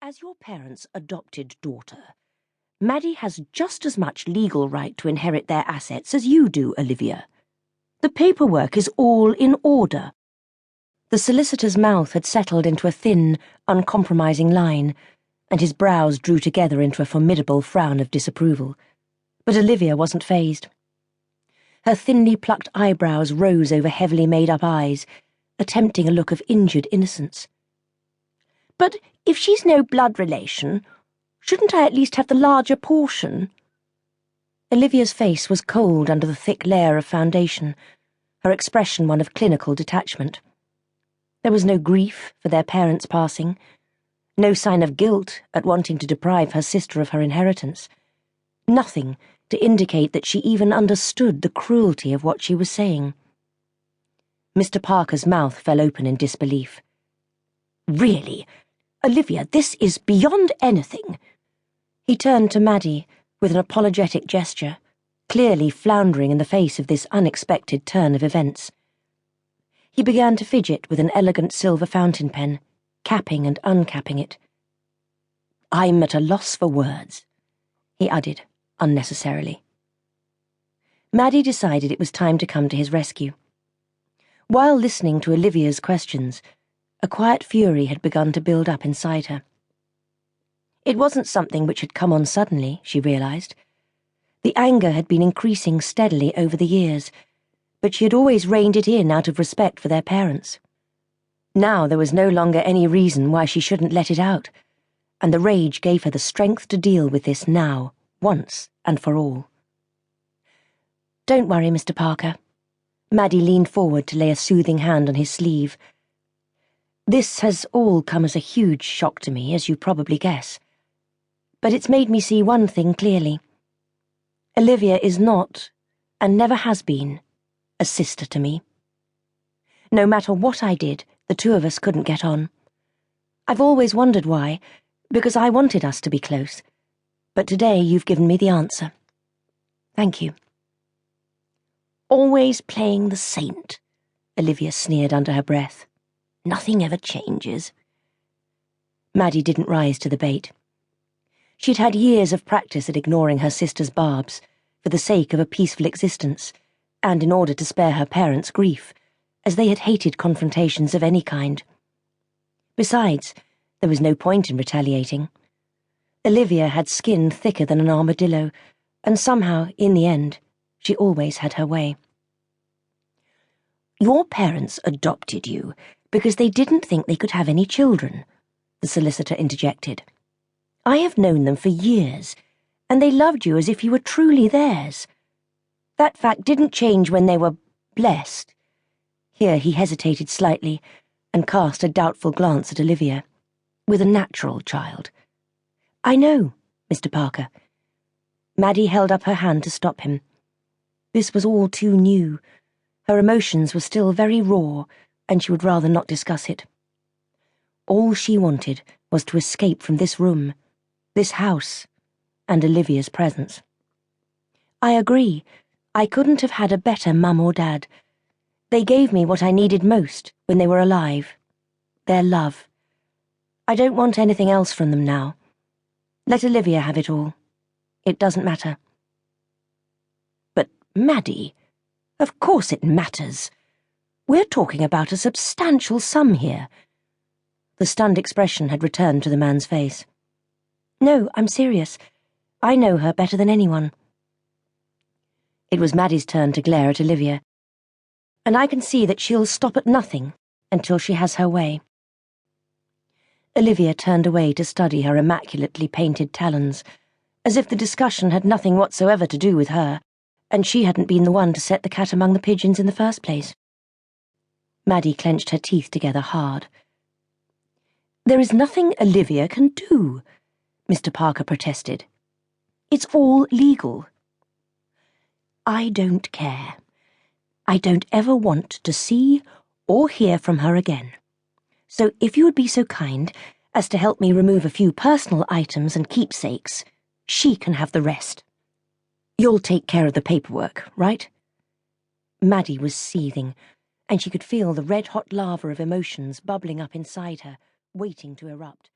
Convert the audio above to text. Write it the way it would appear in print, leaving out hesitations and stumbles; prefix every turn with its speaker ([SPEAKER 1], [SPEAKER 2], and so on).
[SPEAKER 1] As your parents' adopted daughter, Maddie has just as much legal right to inherit their assets as you do, Olivia. The paperwork is all in order. The solicitor's mouth had settled into a thin, uncompromising line, and his brows drew together into a formidable frown of disapproval. But Olivia wasn't fazed. Her thinly plucked eyebrows rose over heavily made-up eyes, attempting a look of injured innocence. "But if she's no blood relation, shouldn't I at least have the larger portion?" Olivia's face was cold under the thick layer of foundation, her expression one of clinical detachment. There was no grief for their parents' passing, no sign of guilt at wanting to deprive her sister of her inheritance, nothing to indicate that she even understood the cruelty of what she was saying. Mr. Parker's mouth fell open in disbelief. "Really, Olivia, this is beyond anything." He turned to Maddie with an apologetic gesture, clearly floundering in the face of this unexpected turn of events. He began to fidget with an elegant silver fountain pen, capping and uncapping it. "I'm at a loss for words," he added, unnecessarily. Maddie decided it was time to come to his rescue. While listening to Olivia's questions, a quiet fury had begun to build up inside her. It wasn't something which had come on suddenly, she realized. The anger had been increasing steadily over the years, but she had always reined it in out of respect for their parents. Now there was no longer any reason why she shouldn't let it out, and the rage gave her the strength to deal with this now, once and for all. "Don't worry, Mr. Parker." Maddie leaned forward to lay a soothing hand on his sleeve. "This has all come as a huge shock to me, as you probably guess. But it's made me see one thing clearly. Olivia is not, and never has been, a sister to me. No matter what I did, the two of us couldn't get on. I've always wondered why, because I wanted us to be close. But today you've given me the answer. Thank you." "Always playing the saint," Olivia sneered under her breath. "Nothing ever changes." Maddie didn't rise to the bait. She'd had years of practice at ignoring her sister's barbs, for the sake of a peaceful existence, and in order to spare her parents grief, as they had hated confrontations of any kind. Besides, there was no point in retaliating. Olivia had skin thicker than an armadillo, and somehow, in the end, she always had her way. "Your parents adopted you because they didn't think they could have any children," the solicitor interjected. "I have known them for years, and they loved you as if you were truly theirs. That fact didn't change when they were blessed." Here he hesitated slightly and cast a doubtful glance at Olivia. "With a natural child." "I know, Mr. Parker." Maddie held up her hand to stop him. This was all too new. Her emotions were still very raw, and she would rather not discuss it. All she wanted was to escape from this room, this house, and Olivia's presence. "I agree. I couldn't have had a better mum or dad. They gave me what I needed most when they were alive. Their love. I don't want anything else from them now. Let Olivia have it all. It doesn't matter." "But, Maddie, of course it matters. We're talking about a substantial sum here." The stunned expression had returned to the man's face. "No, I'm serious. I know her better than anyone." It was Maddie's turn to glare at Olivia, and I can see that she'll stop at nothing until she has her way. Olivia turned away to study her immaculately painted talons, as if the discussion had nothing whatsoever to do with her, and she hadn't been the one to set the cat among the pigeons in the first place. Maddie clenched her teeth together hard. "There is nothing Olivia can do," Mr. Parker protested. "It's all legal." "I don't care. I don't ever want to see or hear from her again. So if you would be so kind as to help me remove a few personal items and keepsakes, she can have the rest. You'll take care of the paperwork, right?" Maddie was seething, and she could feel the red-hot lava of emotions bubbling up inside her, waiting to erupt.